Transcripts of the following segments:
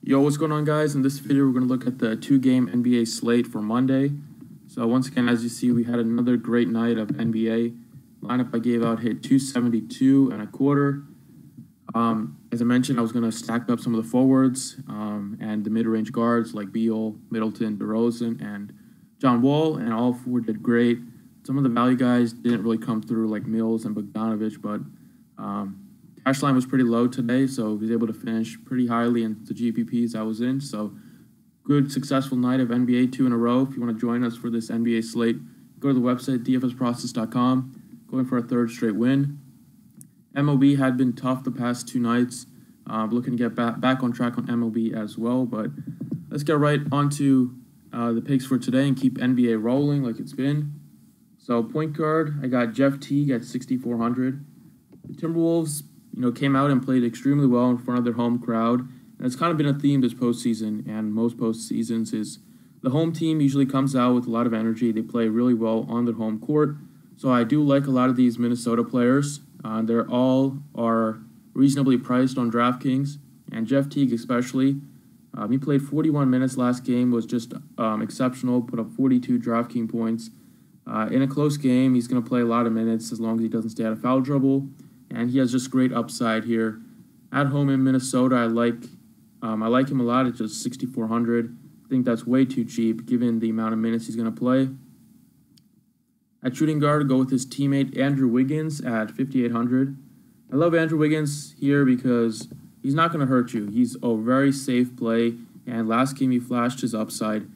Yo, what's going on, guys? In this video, we're going to look at the two-game NBA slate for Monday. So once again, as you see, we had another great night of NBA. Lineup I gave out hit 272 and a quarter. As I mentioned, I was going to stack up some of the forwards and the mid-range guards like Beal, Middleton, DeRozan, and John Wall, and all four did great. Some of the value guys didn't really come through like Mills and Bogdanovich, but cash line was pretty low today, so he was able to finish pretty highly in the GPPs I was in. So good, successful night of NBA 2 in a row. If you want to join us for this NBA slate, go to the website, dfsprocess.com. Going for a third straight win. MLB had been tough the past two nights. Looking to get back on track on MLB as well. But let's get right onto the picks for today and keep NBA rolling like it's been. So point guard, I got Jeff Teague at 6,400. The Timberwolves, came out and played extremely well in front of their home crowd. And it's kind of been a theme this postseason, and most postseasons is the home team usually comes out with a lot of energy. They play really well on their home court. So I do like a lot of these Minnesota players. They're all are reasonably priced on DraftKings, and Jeff Teague especially. He played 41 minutes last game, was just exceptional, put up 42 DraftKings points. In a close game, he's going to play a lot of minutes as long as he doesn't stay out of foul trouble, and he has just great upside here. At home in Minnesota, I like him a lot. It's just 6,400. I think that's way too cheap given the amount of minutes he's going to play. At shooting guard, go with his teammate Andrew Wiggins at 5,800. I love Andrew Wiggins here because he's not going to hurt you. He's a very safe play, and last game he flashed his upside.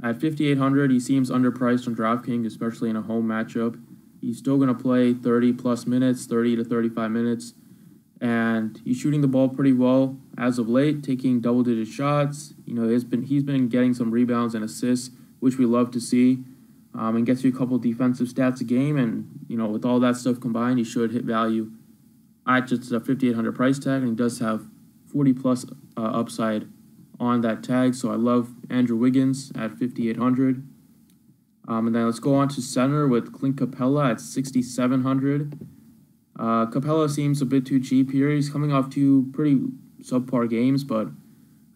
At 5,800, he seems underpriced on DraftKings, especially in a home matchup. He's still going to play 30-plus minutes, 30 to 35 minutes, and he's shooting the ball pretty well as of late, taking double-digit shots. He's been getting some rebounds and assists, which we love to see. And gets you a couple defensive stats a game, and with all that stuff combined, he should hit value at just a 5,800 price tag, and he does have 40+ upside on that tag. So I love Andrew Wiggins at 5,800. And then let's go on to center with Clint Capela at 6,700. Capela seems a bit too cheap here. He's coming off two pretty subpar games, but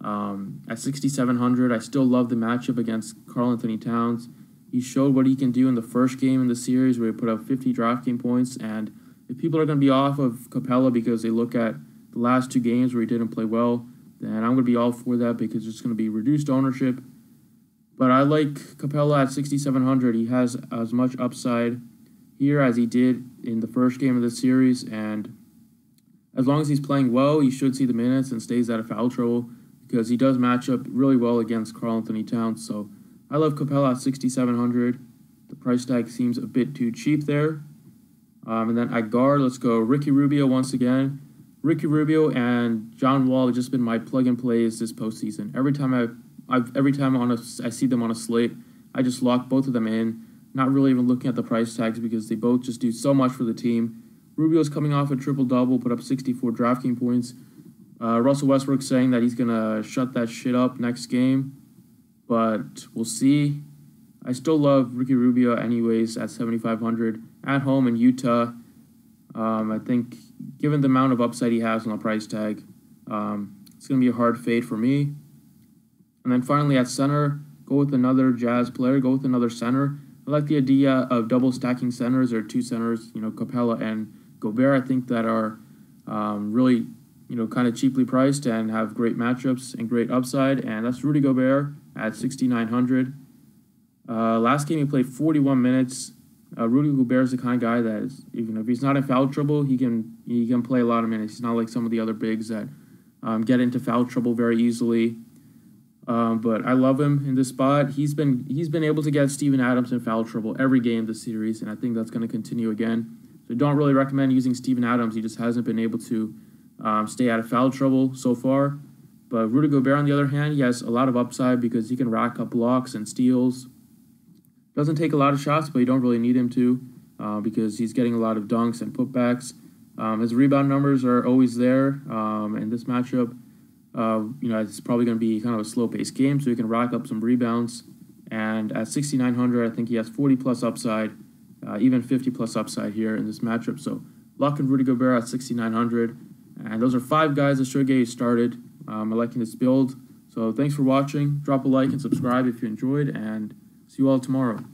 at 6,700, I still love the matchup against Karl-Anthony Towns. He showed what he can do in the first game in the series where he put up 50 DraftKings points. And if people are going to be off of Capela because they look at the last two games where he didn't play well, then I'm going to be all for that because it's going to be reduced ownership. But I like Capela at 6,700. He has as much upside here as he did in the first game of the series. And as long as he's playing well, he should see the minutes and stays out of foul trouble because he does match up really well against Karl-Anthony Towns. So I love Capela at 6,700. The price tag seems a bit too cheap there. And then at guard, let's go Ricky Rubio once again. Ricky Rubio and John Wall have just been my plug-and plays this postseason. Every time I see them on a slate, I just lock both of them in. Not really even looking at the price tags because they both just do so much for the team. Rubio's coming off a triple-double, put up 64 DraftKings points. Russell Westbrook saying that he's going to shut that shit up next game. But we'll see. I still love Ricky Rubio anyways at 7,500 at home in Utah. I think given the amount of upside he has on the price tag, it's going to be a hard fade for me. And then finally at center, go with another Jazz player, go with another center. I like the idea of double stacking centers or two centers, Capela and Gobert. I think that are really, kind of cheaply priced and have great matchups and great upside. And that's Rudy Gobert at 6,900. Last game he played 41 minutes. Rudy Gobert is the kind of guy that is, even if he's not in foul trouble, he can play a lot of minutes. He's not like some of the other bigs that get into foul trouble very easily. But I love him in this spot. He's been able to get Steven Adams in foul trouble every game this series, and I think that's going to continue again. So I don't really recommend using Steven Adams. He just hasn't been able to stay out of foul trouble so far. But Rudy Gobert, on the other hand, he has a lot of upside because he can rack up blocks and steals. Doesn't take a lot of shots, but you don't really need him to because he's getting a lot of dunks and putbacks. His rebound numbers are always there. In this matchup, it's probably going to be kind of a slow-paced game, so he can rack up some rebounds. And at 6,900, I think he has 40-plus upside, even 50-plus upside here in this matchup. So lock in Rudy Gobert at 6,900. And those are five guys that should get you started. I'm liking this build. So thanks for watching. Drop a like and subscribe if you enjoyed, and see you all tomorrow.